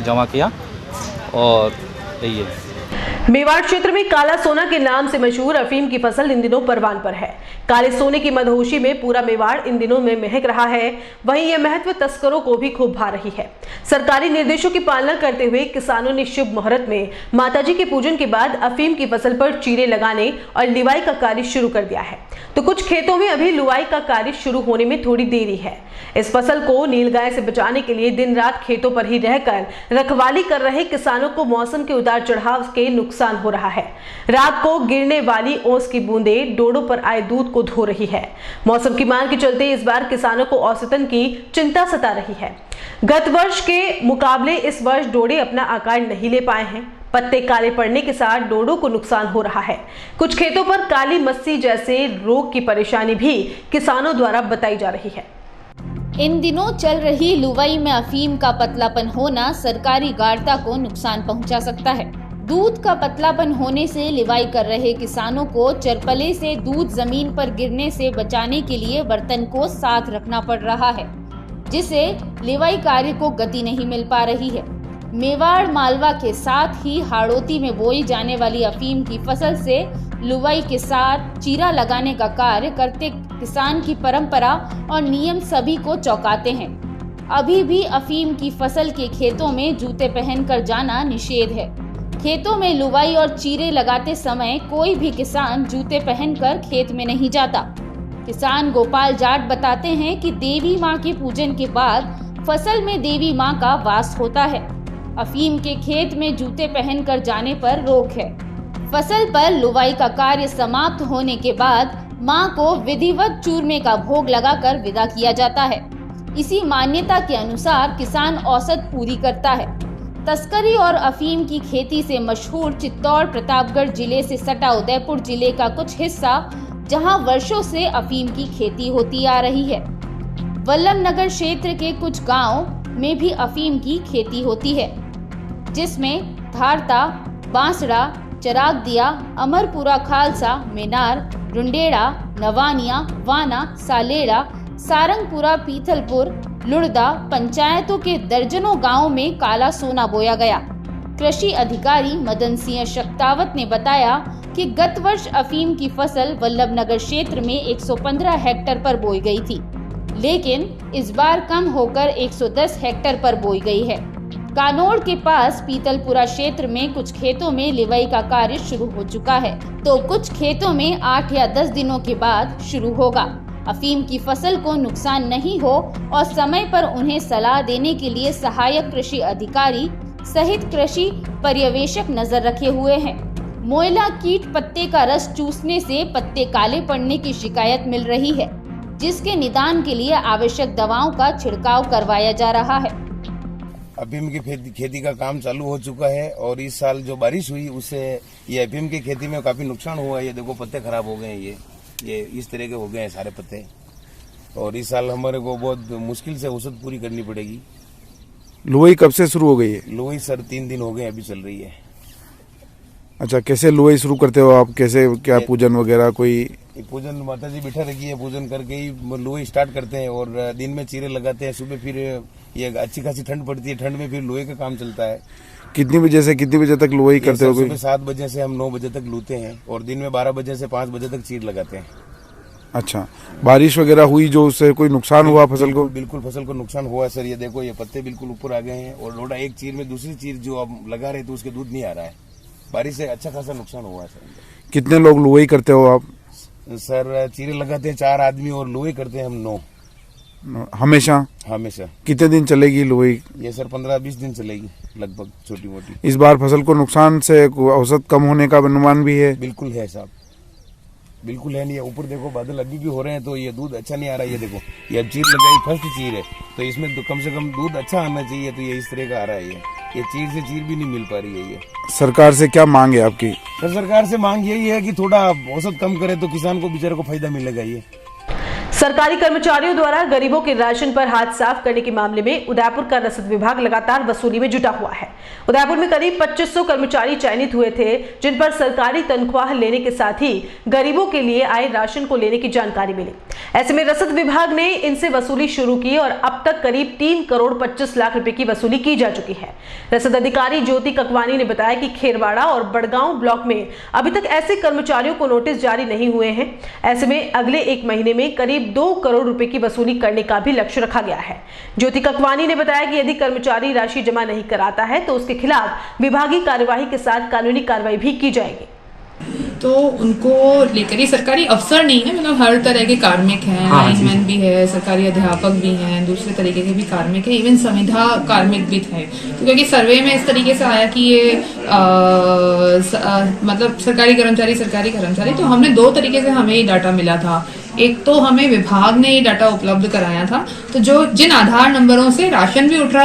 जमा किया और यही है। मेवाड़ क्षेत्र में काला सोना के नाम से मशहूर अफीम की फसल इन दिनों परवान पर है। काले सोने की मदहोशी में पूरा मेवाड़ इन दिनों में महक रहा है। वहीं यह महत्व तस्करों को भी खूब भा रही है। सरकारी निर्देशों की पालना करते हुए किसानों ने शुभ मुहूर्त में माताजी के पूजन के बाद अफीम की फसल पर चीरे लगाने और लिवाई का कार्य शुरू कर दिया है, तो कुछ खेतों में अभी लुवाई का कार्य शुरू होने में थोड़ी देरी है। इस फसल को नीलगाय से बचाने के लिए दिन रात खेतों पर ही रहकर रखवाली कर रहे किसानों को मौसम के उतार चढ़ाव के नुकसान हो रहा है। रात को गिरने वाली ओस की बूंदें डोडों पर आए दूध को धो रही है। मौसम की मांग के चलते इस बार किसानों को औसतन की चिंता सता रही है। गत वर्ष के मुकाबले इस वर्ष डोडे अपना आकार नहीं ले पाए हैं। पत्ते काले पड़ने के साथ डोडों को नुकसान हो रहा है। कुछ खेतों पर काली मस्सी जैसे रोग की परेशानी भी किसानों द्वारा बताई जा रही है। इन दिनों चल रही लुवाई में अफीम का पतलापन होना सरकारी गाढ़ता को नुकसान पहुंचा सकता है। दूध का पतलापन होने से लिवाई कर रहे किसानों को चरपले से दूध जमीन पर गिरने से बचाने के लिए बर्तन को साथ रखना पड़ रहा है, जिससे लिवाई कार्य को गति नहीं मिल पा रही है। मेवाड़ मालवा के साथ ही हाड़ौती में बोई जाने वाली अफीम की फसल से लुवाई के साथ चीरा लगाने का कार्य करते किसान की परंपरा और नियम सभी को चौंकाते हैं। अभी भी अफीम की फसल के खेतों में जूते पहनकर जाना निषेध है। खेतों में लुवाई और चीरे लगाते समय कोई भी किसान जूते पहनकर खेत में नहीं जाता। किसान गोपाल जाट बताते हैं कि देवी मां के पूजन के बाद फसल में देवी मां का वास होता है। अफीम के खेत में जूते पहनकर जाने पर रोक है। फसल पर लुवाई का कार्य समाप्त होने के बाद मां को विधिवत चूरमे का भोग लगाकर विदा किया जाता है। इसी मान्यता के अनुसार किसान औसत पूरी करता है। तस्करी और अफीम की खेती से मशहूर चित्तौड़ प्रतापगढ़ जिले से सटा उदयपुर जिले का कुछ हिस्सा, जहां वर्षों से अफीम की खेती होती आ रही है। वल्लभनगर क्षेत्र के कुछ गांव में भी अफीम की खेती होती है, जिसमें धारता, बांसड़ा, चरागदिया, अमरपुरा खालसा, मेनार, रुंडेड़ा, नवानिया, वाना, सालेड़ा, सारंगपुरा, पीथलपुर, लुड़दा पंचायतों के दर्जनों गांवों में काला सोना बोया गया। कृषि अधिकारी मदन सिंह शक्तावत ने बताया कि गत वर्ष अफीम की फसल वल्लभनगर क्षेत्र में 115 हेक्टेयर पर बोई गई थी, लेकिन इस बार कम होकर 110 हेक्टेयर पर बोई गई है। कानोड़ के पास पीतलपुरा क्षेत्र में कुछ खेतों में लिवाई का कार्य शुरू हो चुका है, तो कुछ खेतों में 8 या 10 दिनों के बाद शुरू होगा। अफीम की फसल को नुकसान नहीं हो और समय पर उन्हें सलाह देने के लिए सहायक कृषि अधिकारी सहित कृषि पर्यवेक्षक नजर रखे हुए हैं। मोयला कीट पत्ते का रस चूसने से पत्ते काले पड़ने की शिकायत मिल रही है, जिसके निदान के लिए आवश्यक दवाओं का छिड़काव करवाया जा रहा है। अफीम की खेती का काम चालू हो चुका है और इस साल जो बारिश हुई उससे ये अफीम की खेती में काफी नुकसान हुआ है। ये देखो पत्ते खराब हो गए हैं, ये इस तरह के हो गए हैं सारे पत्ते, और इस साल हमारे को बहुत मुश्किल से औसत पूरी करनी पड़ेगी। लुवाई कब से शुरू हो गई है? लुवाई सर 3 दिन हो गए अभी चल रही है। अच्छा, कैसे लुवाई शुरू करते हो आप? कैसे, क्या पूजन वगैरह? कोई पूजन माता जी बिठा रखी है, पूजन करके ही लुवाई स्टार्ट करते हैं और दिन में चीरे लगाते हैं। सुबह फिर ये अच्छी खासी ठंड पड़ती है, ठंड में फिर लोहे का काम चलता है। कितनी बजे से कितनी बजे तक लुवाई करते हो? सुबह 7 बजे से हम 9 बजे तक लूते हैं और दिन में 12 बजे से 5 बजे तक चीर लगाते हैं। अच्छा, बारिश वगैरह हुई जो उससे कोई नुकसान हुआ फसल को? बिल्कुल फसल को नुकसान हुआ सर। ये देखो ये पत्ते बिल्कुल ऊपर आ गए हैं और लोडा एक चीर में दूसरी चीर जो अब लगा रहे थे उसके दूध नहीं आ रहा है। बारिश से अच्छा खासा नुकसान हुआ है सर। कितने लोग लुवाई करते हो आप? सर चीरे लगाते हैं 4 आदमी और लुवाई करते हैं हम 9। हमेशा? हमेशा। कितने दिन चलेगी लुवाई? ये सर 15-20 दिन चलेगी लगभग, छोटी मोटी। इस बार फसल को नुकसान से औसत कम होने का अनुमान भी है? बिल्कुल है साहब, बिल्कुल है। नहीं, ऊपर देखो बादल अभी भी हो रहे हैं तो ये दूध अच्छा नहीं आ रहा है। ये देखो ये अब चीर लगाई, फर्स्ट चीर है तो इसमें तो कम से कम दूध अच्छा आना चाहिए, तो ये इस तरह का आ रहा है। ये चीर से चीर भी नहीं मिल पा रही है। ये सरकार से क्या मांग है आपकी? सर सरकार से मांग यही है कि थोड़ा औसत कम करे तो किसान को बेचारे को फायदा मिलेगा। ये सरकारी कर्मचारियों द्वारा गरीबों के राशन पर हाथ साफ करने के मामले में उदयपुर का रसद विभाग लगातार वसूली में जुटा हुआ है। उदयपुर में करीब 2500 कर्मचारी चयनित हुए थे, जिन पर सरकारी तनख्वाह लेने के साथ ही गरीबों के लिए आए राशन को लेने की जानकारी मिली। ऐसे में रसद विभाग ने इनसे वसूली शुरू की और अब तक करीब 3 करोड़ 25 लाख रुपए की वसूली की जा चुकी है। रसद अधिकारी ज्योति ककवानी ने बताया कि खेरवाड़ा और बड़गांव ब्लॉक में अभी तक ऐसे कर्मचारियों को नोटिस जारी नहीं हुए हैं। ऐसे में अगले 1 महीने में करीब 2 करोड़ रुपए की वसूली करने का भी लक्ष्य रखा गया है। ज्योति ककवानी ने बताया कि यदि कर्मचारी राशि जमा नहीं कराता है तो उसके खिलाफ विभागीय कार्यवाही के साथ कानूनी कार्रवाई भी की जाएगी। तो उनको लेकर ही सरकारी अफसर नहीं है, मतलब हर तरह के कार्मिक हैं, लाइनमैन भी है, सरकारी अध्यापक भी हैं, दूसरे तरीके के भी कार्मिक हैं, इवन संविदा कार्मिक भी थे। तो क्योंकि सर्वे में इस तरीके से आया कि ये मतलब सरकारी कर्मचारी, तो हमने 2 तरीके से हमें ये डाटा मिला था। एक तो हमें विभाग ने ये डाटा उपलब्ध कराया था, तो जो जिन आधार नंबरों से राशन भी उठ रहा